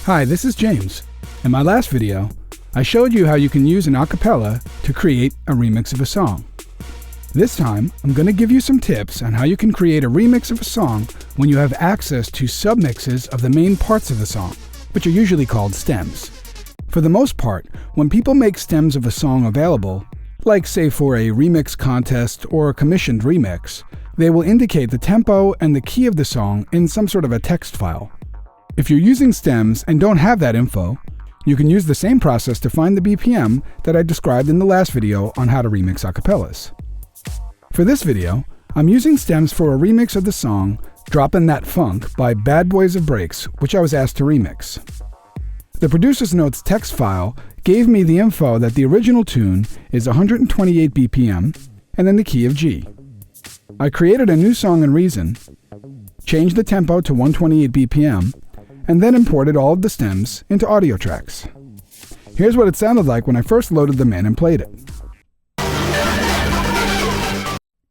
Hi, this is James. In my last video, I showed you how you can use an acapella to create a remix of a song. This time, I'm going to give you some tips on how you can create a remix of a song when you have access to submixes of the main parts of the song, which are usually called stems. For the most part, when people make stems of a song available, like say for a remix contest or a commissioned remix, they will indicate the tempo and the key of the song in some sort of a text file. If you're using stems and don't have that info, you can use the same process to find the BPM that I described in the last video on how to remix acapellas. For this video, I'm using stems for a remix of the song Droppin That Funk by Badboyz of Breakz, which I was asked to remix. The producer's notes text file gave me the info that the original tune is 128 BPM and in the key of G. I created a new song in Reason, changed the tempo to 128 BPM, and then imported all of the stems into audio tracks. Here's what it sounded like when I first loaded them in and played it.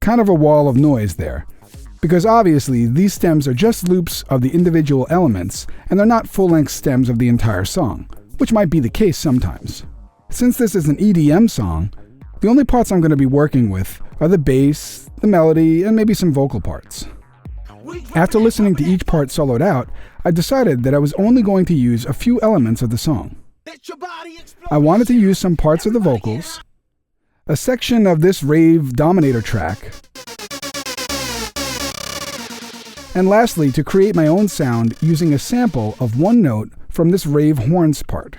Kind of a wall of noise there, because obviously these stems are just loops of the individual elements and they're not full-length stems of the entire song, which might be the case sometimes. Since this is an EDM song, the only parts I'm going to be working with are the bass, the melody, and maybe some vocal parts. After listening to each part soloed out, I decided that I was only going to use a few elements of the song. I wanted to use some parts of the vocals, a section of this Rave Dominator track, and lastly, to create my own sound using a sample of one note from this Rave horns part.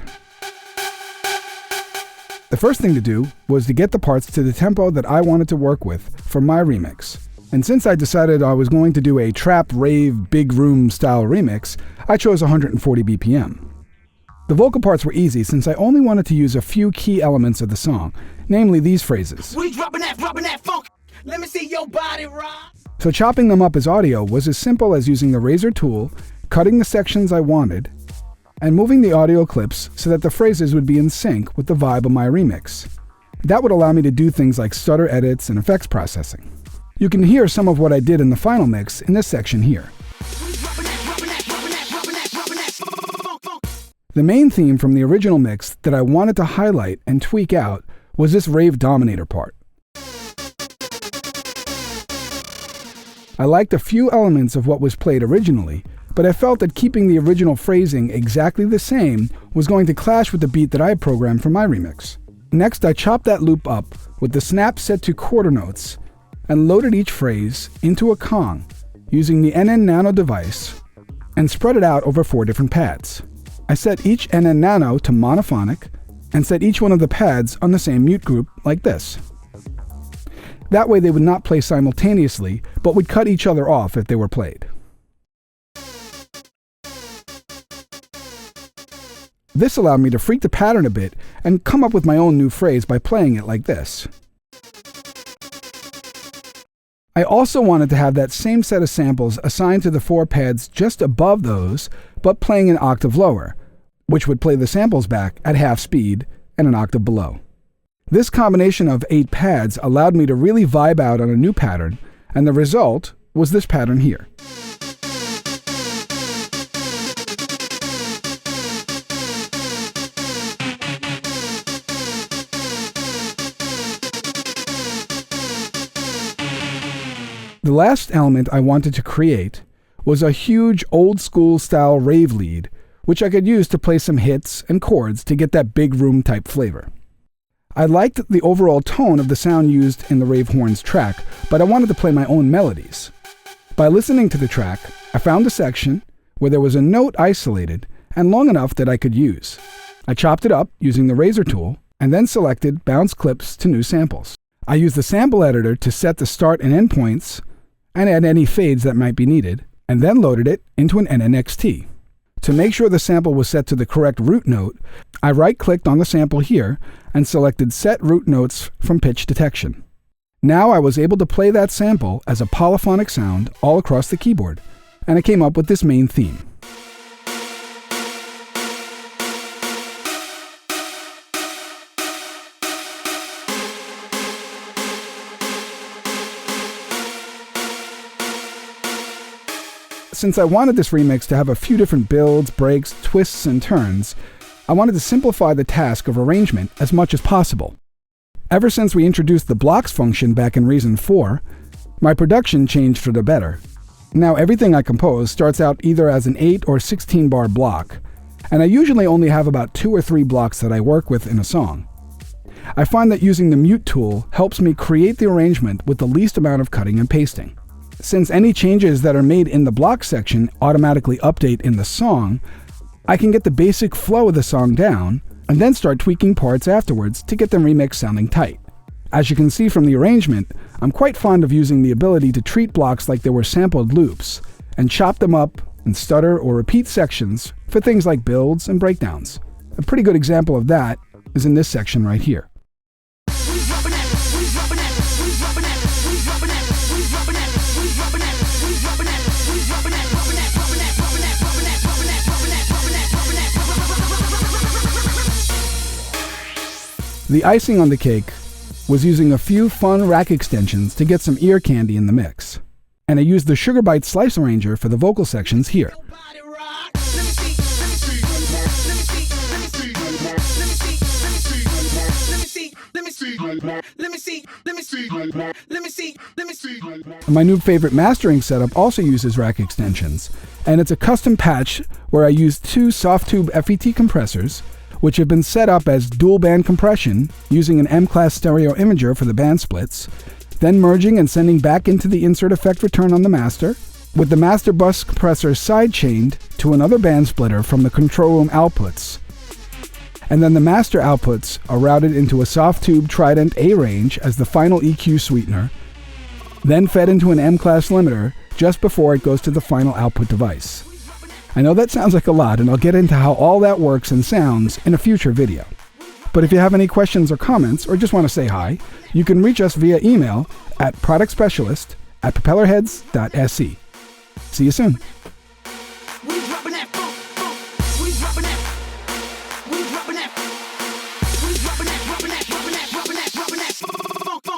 The first thing to do was to get the parts to the tempo that I wanted to work with for my remix. And since I decided I was going to do a trap rave big room style remix, I chose 140 BPM. The vocal parts were easy since I only wanted to use a few key elements of the song, namely these phrases. We droppin' that funk. Let me see your body rock. So chopping them up as audio was as simple as using the razor tool, cutting the sections I wanted, and moving the audio clips so that the phrases would be in sync with the vibe of my remix. That would allow me to do things like stutter edits and effects processing. You can hear some of what I did in the final mix in this section here. The main theme from the original mix that I wanted to highlight and tweak out was this Rave Dominator part. I liked a few elements of what was played originally, but I felt that keeping the original phrasing exactly the same was going to clash with the beat that I had programmed for my remix. Next, I chopped that loop up with the snap set to quarter notes and loaded each phrase into a Kong using the NN Nano device and spread it out over 4 different pads. I set each NN Nano to monophonic and set each one of the pads on the same mute group like this. That way they would not play simultaneously, but would cut each other off if they were played. This allowed me to freak the pattern a bit and come up with my own new phrase by playing it like this. I also wanted to have that same set of samples assigned to the 4 pads just above those, but playing an octave lower, which would play the samples back at half speed and an octave below. This combination of 8 pads allowed me to really vibe out on a new pattern, and the result was this pattern here. The last element I wanted to create was a huge old school style rave lead, which I could use to play some hits and chords to get that big room type flavor. I liked the overall tone of the sound used in the Rave Horns track, but I wanted to play my own melodies. By listening to the track, I found a section where there was a note isolated and long enough that I could use. I chopped it up using the razor tool and then selected bounce clips to new samples. I used the sample editor to set the start and end points and add any fades that might be needed, and then loaded it into an NNXT. To make sure the sample was set to the correct root note, I right-clicked on the sample here and selected Set Root Notes from Pitch Detection. Now I was able to play that sample as a polyphonic sound all across the keyboard, and I came up with this main theme. since I wanted this remix to have a few different builds, breaks, twists, and turns, I wanted to simplify the task of arrangement as much as possible. Ever since we introduced the blocks function back in Reason 4, my production changed for the better. Now everything I compose starts out either as an 8 or 16 bar block, and I usually only have about 2 or 3 blocks that I work with in a song. I find that using the mute tool helps me create the arrangement with the least amount of cutting and pasting. Since any changes that are made in the block section automatically update in the song, I can get the basic flow of the song down and then start tweaking parts afterwards to get them remixed sounding tight. As you can see from the arrangement, I'm quite fond of using the ability to treat blocks like they were sampled loops and chop them up and stutter or repeat sections for things like builds and breakdowns. A pretty good example of that is in this section right here. The icing on the cake was using a few fun rack extensions to get some ear candy in the mix. And I used the Sugar Bite Slice Arranger for the vocal sections here. My new favorite mastering setup also uses rack extensions, and it's a custom patch where I use 2 soft tube FET compressors, which have been set up as dual band compression using an M-class stereo imager for the band splits, then merging and sending back into the insert effect return on the master, with the master bus compressor side-chained to another band splitter from the control room outputs. And then the master outputs are routed into a soft tube Trident A range as the final EQ sweetener, then fed into an M-class limiter just before it goes to the final output device. I know that sounds like a lot, and I'll get into how all that works and sounds in a future video. But if you have any questions or comments, or just want to say hi, you can reach us via email at productspecialist@propellerheads.se. See you soon.